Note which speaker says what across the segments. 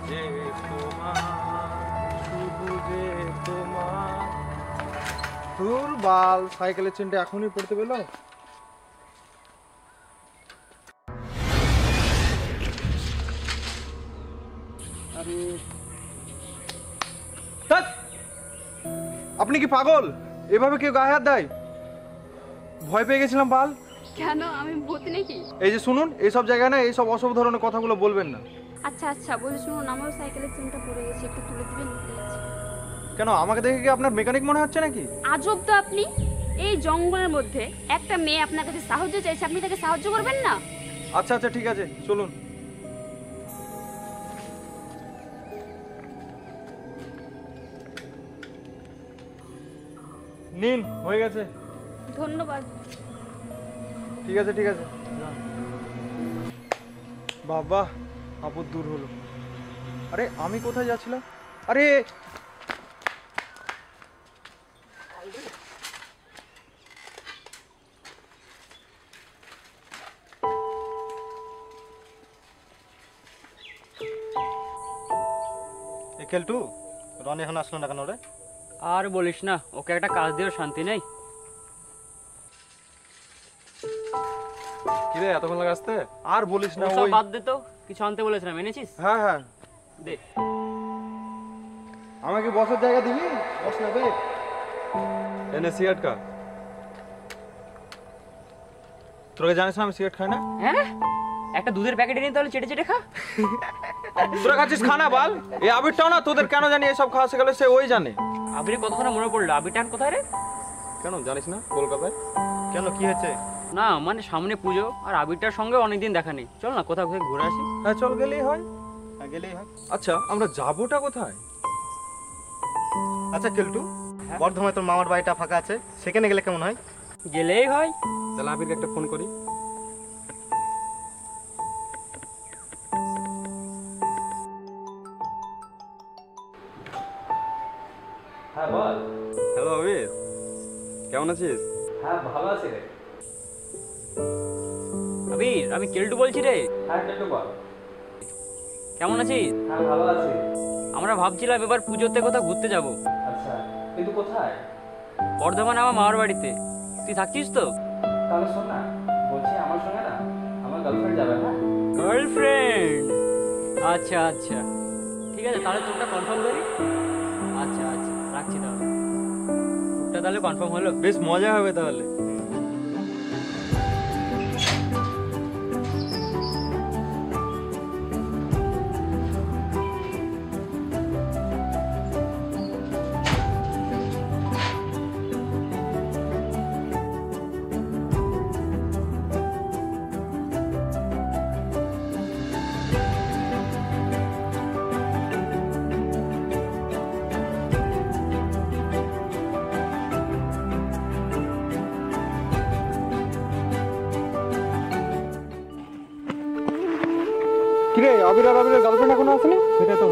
Speaker 1: যে তোমার শুধু যে তোমার। তোর বাল সাইকেলের চেনটা এখনই পড়তে পেল। আরে আপনি কি পাগল? এভাবে কেউ গায়ে হাত দেয়? ভয় পেয়ে গেছিলাম বাল।
Speaker 2: কেন, আমি ভূত নাকি?
Speaker 1: এই যে শুনুন, এইসব জায়গায় না এইসব অসব ধরনের কথাগুলো বলবেন না।
Speaker 2: আচ্ছা আচ্ছা বলছি, শুনুন আমার সাইকেলের চেনটা পড়ে গেছে, একটু তুলে দিবেন প্লিজ।
Speaker 1: কেন, আমাকে দেখে কি আপনার মেকানিক মনে হচ্ছে নাকি?
Speaker 2: আজব তো আপনি, এই জঙ্গলের মধ্যে একটা মেয়ে আপনার কাছে সাহায্য চাইছে, আপনি তাকে সাহায্য করবেন না?
Speaker 1: আচ্ছা আচ্ছা ঠিক আছে, চলুন। নিন, হয়ে গেছে।
Speaker 2: ধন্যবাদ।
Speaker 1: ঠিক আছে ঠিক আছে। বাবা, আপদ দূর হলো। আরে আমি কোথায় যাচ্ছিলাম? আরে
Speaker 3: কেলটু, রনি এখন আসলো না কেন রে?
Speaker 4: আর বলিস না, ওকে একটা কাজ দিয়েও শান্তি নেই।
Speaker 1: কিরে এতক্ষণ লাগে আসতে? আর বলিস না,
Speaker 4: ওসব
Speaker 1: ওই
Speaker 4: বাদ দে তো, কিছু আনতে বলেছিলাম, এনেছিস?
Speaker 1: হ্যাঁ হ্যাঁ
Speaker 4: দে।
Speaker 1: আমাকে বসার জায়গা দিবি? বস না বে। এনে সিগারেট খা। তোকে জানিস না আমি সিগারেট খাই না?
Speaker 4: হ্যাঁ, একটা দুধের প্যাকেট এনে তাহলে চেটে চেটে খা।
Speaker 1: তোরা খাচ্ছিস খানা বাল? এই আবিরটাও না তোদের কেন জানি এসব খাওয়া শিখালে সে ওই জানে।
Speaker 4: আবিরের কতক্ষণ মনে পড়লো, আবিরটান কোথায় রে?
Speaker 1: কেন জানিস না কলকাতায়?
Speaker 3: কেন, কি হয়েছে?
Speaker 4: না মানে সামনে পুজো, আর আবিরটার সঙ্গে অনেকদিন দেখা নেই, চল না কোথাও কোথায় ঘুরে আসি।
Speaker 1: হ্যাঁ চল, গেলেই হয়।
Speaker 3: গেলেই হয়।
Speaker 1: আচ্ছা আমরা যাবোটা কোথায়?
Speaker 3: আচ্ছা কেলটু, বর্ধমানে তোর মামার বাড়িটা ফাঁকা আছে, সেখানে গেলে কেমন হয়?
Speaker 4: গেলেই হয়।
Speaker 1: তাহলে আবিরকে একটা ফোন করি।
Speaker 4: হ্যাঁ বল।
Speaker 1: হ্যালো আবির, কেমন আছিস?
Speaker 4: হ্যাঁ ভালো আছি রে। আবির, আমি কেলটু বলছি রে।
Speaker 5: হ্যাঁ কেলটু বল।
Speaker 4: কেমন আছিস?
Speaker 5: হ্যাঁ ভালো আছি।
Speaker 4: আমরা ভাবছিলাম এবার পুজোতে কোথাও ঘুরতে যাব।
Speaker 5: আচ্ছা, কিন্তু কোথায়?
Speaker 4: বর্ধমানে আমার মামার বাড়িতে। তুই থাকছিস তো?
Speaker 5: তাহলে শোন না, বলছি আমার সঙ্গে না আমার গার্লফ্রেন্ড যাবে। হ্যাঁ
Speaker 4: গার্লফ্রেন্ড? আচ্ছা আচ্ছা ঠিক আছে, তাহলে তোরটা কনফার্ম করি। আচ্ছা আচ্ছা রাখছি তাহলে। তোরটা তাহলে কনফার্ম হলো।
Speaker 1: বেশ মজা হবে তাহলে। কিরে আবির আর আবিরের গার্লফ্রেন্ড এখনো আসেনি? সেটা তো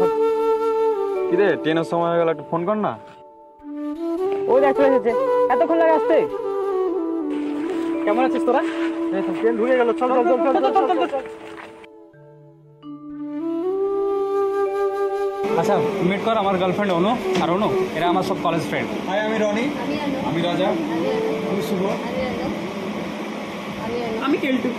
Speaker 1: কিরে ট্রেনের সময় হয়ে গেল, একটু ফোন কর না।
Speaker 4: ওই দেখ চলে এসেছে, এতক্ষণ লাগে আসতে। কেমন আছিস তোরা?
Speaker 3: ট্রেন ঢুকে গেল, চল চল চল চল চল চল চল।
Speaker 6: আচ্ছা মিট কর, আমার গার্লফ্রেন্ড অনু, আর অনু এরা আমার সব কলেজ ফ্রেন্ড।
Speaker 1: হাই, আমি রনি।
Speaker 6: আমি রাজা।
Speaker 1: আমি শুভ।
Speaker 4: আমি কেলটু।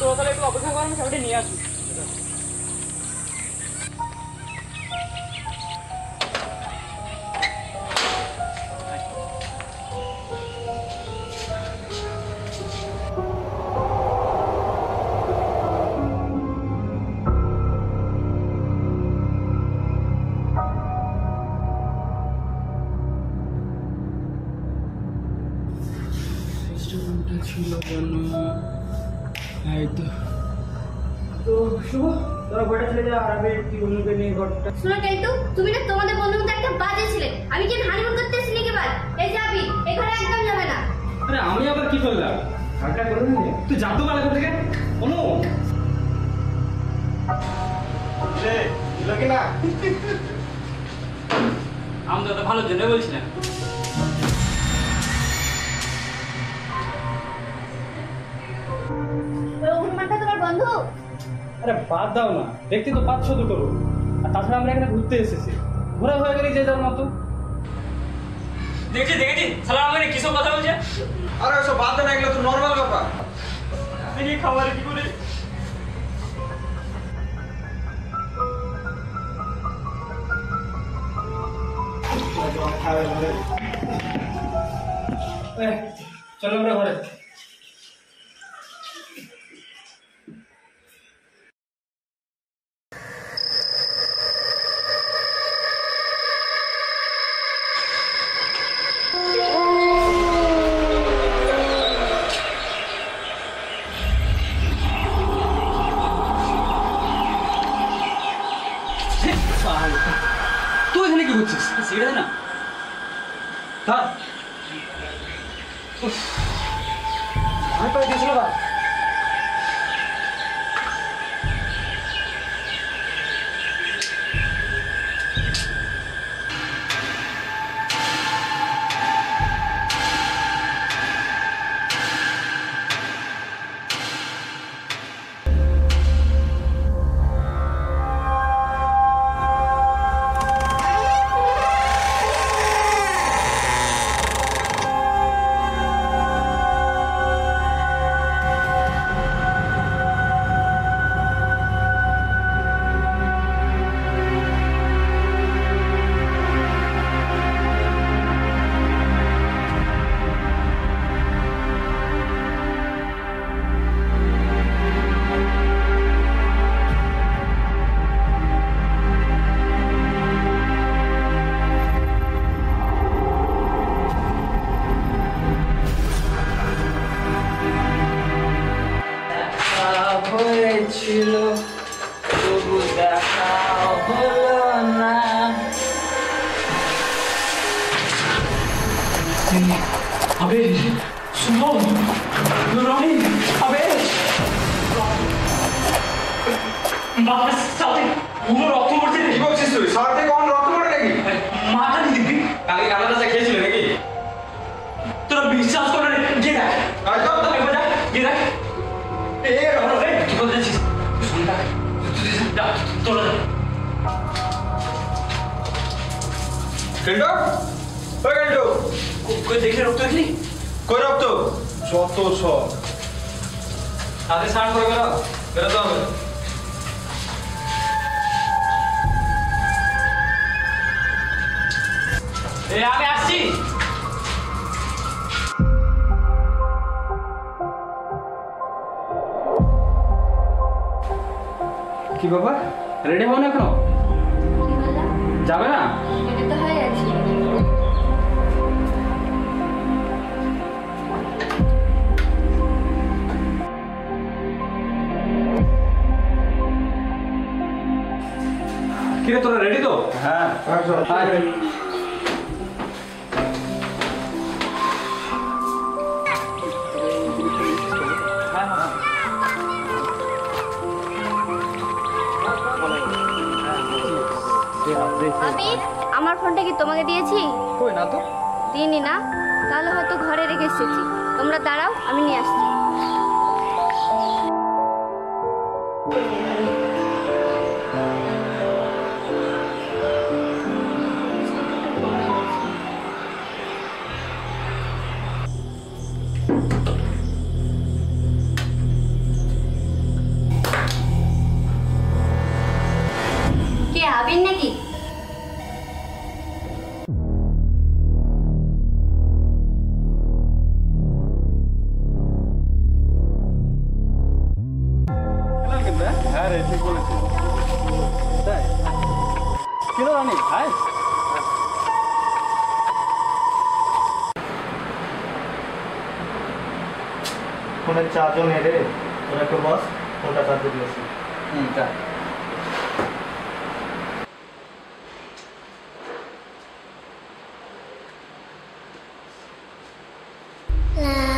Speaker 4: তোরা তাহলে একটু অপেক্ষা করেন, সবাইটা নিয়ে আসুন। ছিল কেন? এই তো শুভ, তোরা ঘরটা ছেড়ে যা, আর আমি তুই অনুকে নিয়ে ঘরটা।
Speaker 7: শোনো কেলটু, তুমি না তোমাদের বন্ধুর মধ্যে একটা বাজে ছিলে। আমি কি হানিমুন করতে এসেছি নাকি? বাদ এই যাবি, এখানে একদম যাবে না।
Speaker 6: আরে আমি আবার কি করলাম? হালকা করে দিন। তুই জানতো পারলে কোথা থেকে? অনু
Speaker 3: রে দিল কি না?
Speaker 4: আমি তো ভালোর জন্য বলছিলাম।
Speaker 7: ওই অভিমানটা তোমার বন্ধু?
Speaker 6: আরে বাদ দাও না, দেখতে তো পাচ্ছ দুটো রূপ। আর তাছাড়া আমরা এখানে ঘুরতে এসেছি, ঘোরা হয়ে গেলে যে যার মতো।
Speaker 4: দেখেছি সালা আমাকে কিসব কথা বলছে।
Speaker 1: আরে ওসব বাদ দেন, এগুলো তো নর্মাল ব্যাপার।
Speaker 4: দেখি খাবার কি করে।
Speaker 6: চলো আমরা ঘরে।
Speaker 4: তুই এখানে কি করছিস? ছেড়ে দে না।
Speaker 1: আমি পাই দিয়েছিল বা
Speaker 5: হয়েছিল তবু দেখা হলো না।
Speaker 6: আবেশ, সুমন, রনি, আবেশ। বাপের সাথে পুরো রক্ত পড়ছে।
Speaker 1: কি বলছিস তুই? সার থেকে কখন রক্ত পড়ে নাকি?
Speaker 6: মাথা দিবি
Speaker 1: কালকে কালাটা খেয়েছিল নাকি?
Speaker 6: তোরা বিশ্বাস করে গিয়ে দেখ।
Speaker 1: আর তো
Speaker 6: একবার যা, গিয়ে দেখ। কি করতেছিস? তোরা
Speaker 1: কেন্টো, ওই কেন্টো,
Speaker 6: দেখলে রক্ত দেখলি?
Speaker 1: কই রক্ত? যত সব
Speaker 6: তাদের স্নান করে বেরো,
Speaker 1: বেরোতে হবে।
Speaker 6: আমি আসছি। কি বাবা, রেডি হও না এখনো?
Speaker 7: কি বললাম?
Speaker 6: যাবে না?
Speaker 7: এটা তো হয়ে গেছে।
Speaker 6: কিরে তোরা রেডি তো?
Speaker 3: হ্যাঁ
Speaker 6: আয়।
Speaker 2: আমি আমার ফোনটা কি তোমাকে দিয়েছি?
Speaker 1: কই না তো।
Speaker 2: দিইনি না? তাহলে হয়তো ঘরে রেখে এসেছি। তোমরা দাঁড়াও, আমি নিয়ে আসছি।
Speaker 7: কে আবির নাকি?
Speaker 6: হ্যাঁ রে, ঠিক বলেছিস। তাই কেন রানি? আয়।
Speaker 3: ফোনের চার্জও নেই রে, তোরা একটু বস, ফোনটা চার্জে দিয়েছি।
Speaker 6: যা।
Speaker 7: লা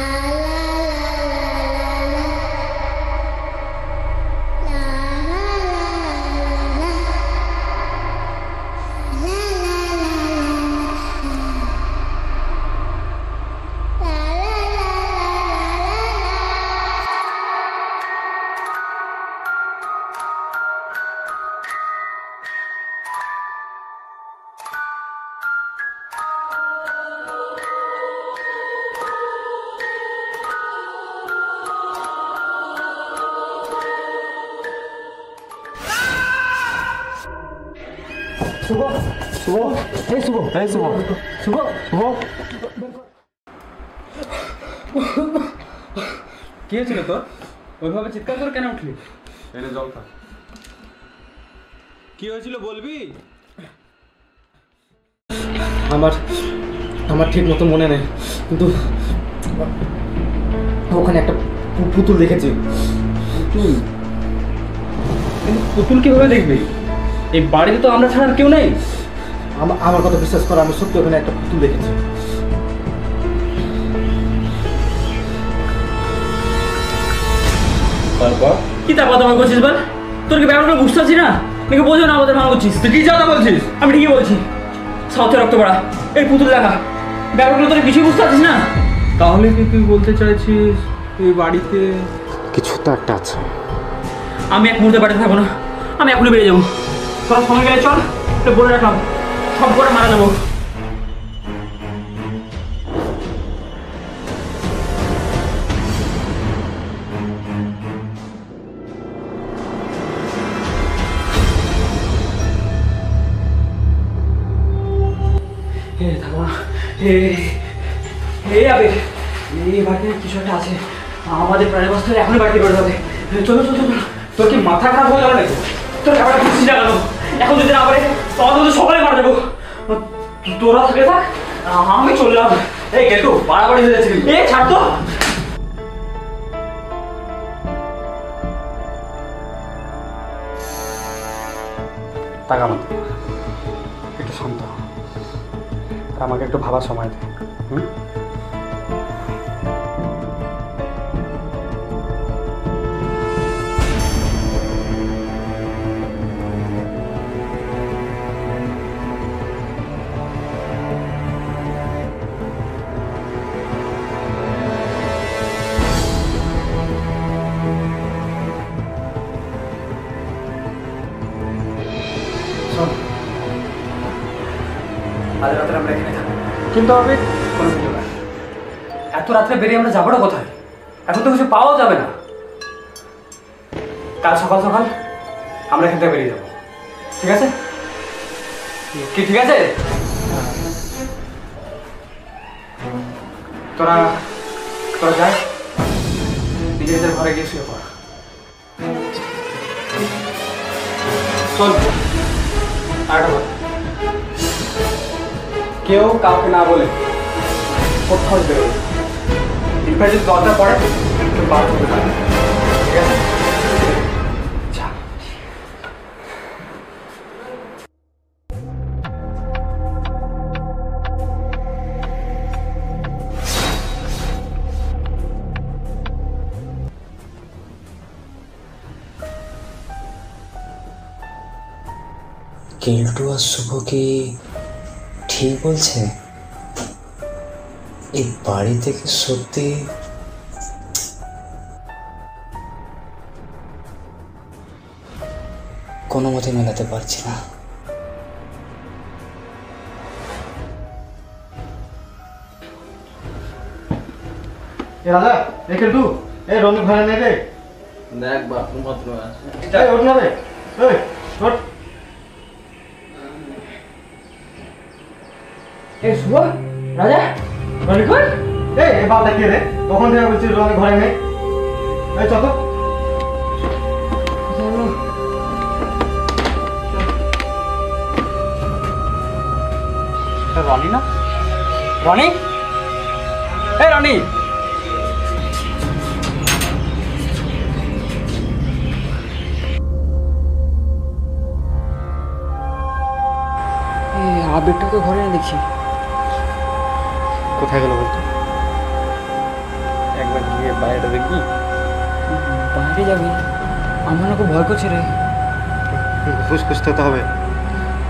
Speaker 6: শুভ শুভ এই শুভ
Speaker 3: এই শুভ
Speaker 6: শুভ
Speaker 3: শুভ
Speaker 6: কি হয়েছিল তোর? ওইভাবে চিৎকার করে কেন উঠলি?
Speaker 1: এনে জল খা। কি হয়েছিল বলবি?
Speaker 6: আমার ঠিক মতো মনে নেই, কিন্তু ওখানে একটা পুতুল দেখেছি। পুতুল? কিন্তু পুতুল কিভাবে দেখবি? এই বাড়িতে তো আমরা ছাড়া আর কেউ নেই। আমার কথা বিশ্বাস কর, আমি সত্যি ওখানে একটা পুতুল দেখেছি। তারপর
Speaker 4: কি তা কথা বলছিস বল? তোর কি ব্যাপারটা বুঝতে পারছিস না? নাকি বোঝো না আমাদের ভালো করছিস? তুই কি কথা বলছিস? আমি ঠিকই বলছি। সাউথে রক্ত পড়া, এই পুতুল দেখা, ব্যাপারগুলো তোর কিছুই বুঝতে পারছিস না?
Speaker 1: তাহলে কি তুই বলতে চাইছিস এই বাড়িতে
Speaker 6: কিছু তো একটা আছে।
Speaker 4: আমি এক মুহূর্তে বাড়িতে থাকবো না, আমি এখনই বেরিয়ে যাবো। তোরা সময় গেলে চল, এটা বলে রাখলাম, সব করে মারা যাবো। থাকবো না, এই বাড়িতে কিছু একটা আছে। আমাদের প্রাণের বস্তু এখনই বাড়িতে বেরোতে হবে। চলো চলো চলো। তোর কি মাথা খারাপ হয়ে গেল নাকি? তোর ব্যাপারটা বুঝছিস না কেন? এখন যদি না পারে তাহলে তো সকালে মারা যাবো। তোরা থাকে থাক, আমি চললাম। এই কেটু বাড়াবাড়ি হয়ে যাচ্ছে। এ ছাড় তো।
Speaker 6: টাকা মতো একটু শান্ত হ। আমাকে একটু ভাবার সময় দে।
Speaker 4: আজ রাতে আমরা এখানে থাকবো।
Speaker 6: কিন্তু আমি
Speaker 4: কোনো কিছু না। এত রাত্রে বেরিয়ে আমরা যাবোটা কোথায়? এখন তো কিছু পাওয়াও যাবে না। কাল সকাল সকাল আমরা এখান থেকে বেরিয়ে যাবো, ঠিক আছে? কি ঠিক আছে? তোরা তোরা যাই, নিজেদের ঘরে গিয়ে শুয়ে পড়। চল আরেকটা কথা, কেউ কাউকে না বলে কোথাও বেরোবে। এরপরে যদি দরকার পড়ে কেউ বাদ করতে পারে, ঠিক আছে? যা।
Speaker 8: কেলটু আর শুভ কি ঠিক বলছে? এই বাড়ি থেকে সত্যি কোনো মতে মেলাতে পারছি না।
Speaker 3: রাজা দেখে তু এই রনি ঘরে নেই রে।
Speaker 5: দেখ বাথরুম বাথরুম আছে।
Speaker 3: এই ওঠ না রে, এই ওঠ।
Speaker 4: এই শুভ, রাজা, রনি কই?
Speaker 3: এই বালটা কে রে? তখন থেকে বলছিস রনি ঘরে নেই। এই চল তো।
Speaker 4: রনি না? রনি? এই রনি! আবিরটাকে ঘরে না দেখছি।
Speaker 3: কোথায় গেল বলতো? একবার গিয়ে বাইরেটা দেখবি?
Speaker 4: বাইরে যাবি? আমার না খুব ভয় করছে রে।
Speaker 3: ফুসফুস তো হবে,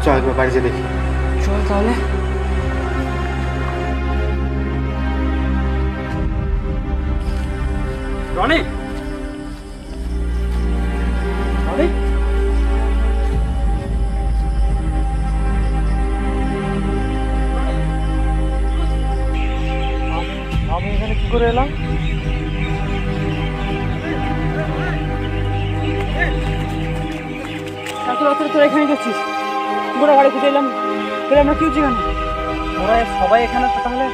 Speaker 3: চল একবার বাড়ি যেয়ে দেখি।
Speaker 4: চল তাহলে। রনি! রনি!
Speaker 3: আমি এখানে কি করে এলাম?
Speaker 2: এত রাত্রে তোরা এখানে গেছিস?
Speaker 4: করে গাড়ি খুঁজে এলাম, আমরা কি হচ্ছে কেন?
Speaker 6: ওরা সবাই এখানে তো, তাহলে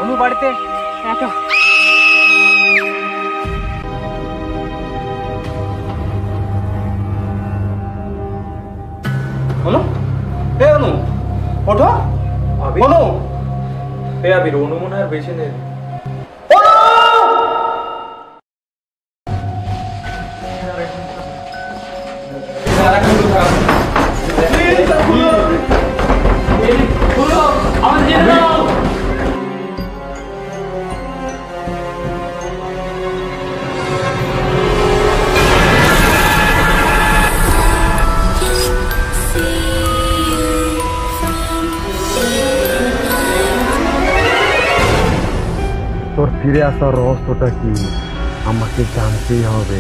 Speaker 6: অনু বাড়িতে
Speaker 4: একা।
Speaker 6: অনু, এ অনু, ওঠো। অনু,
Speaker 1: এ আবির, অনু মনে হয় বেঁচে নেই।
Speaker 4: আমাদের যেতে দাও।
Speaker 9: তোর ফিরে আসার রহস্যটা কি আমাকে জানতেই হবে।